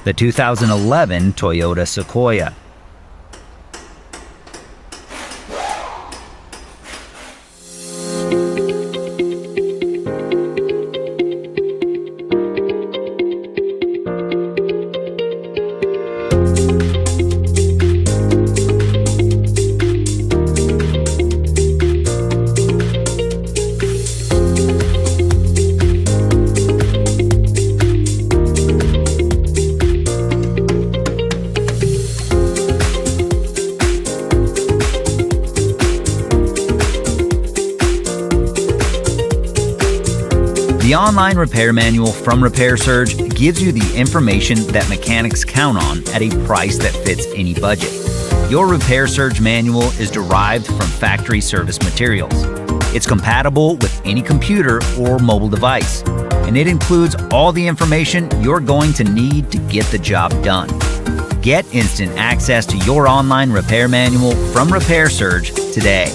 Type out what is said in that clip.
The 2011 Toyota Sequoia. The online repair manual from Repair Surge gives you the information that mechanics count on at a price that fits any budget. Your Repair Surge manual is derived from factory service materials. It's compatible with any computer or mobile device, and it includes all the information you're going to need to get the job done. Get instant access to your online repair manual from Repair Surge today.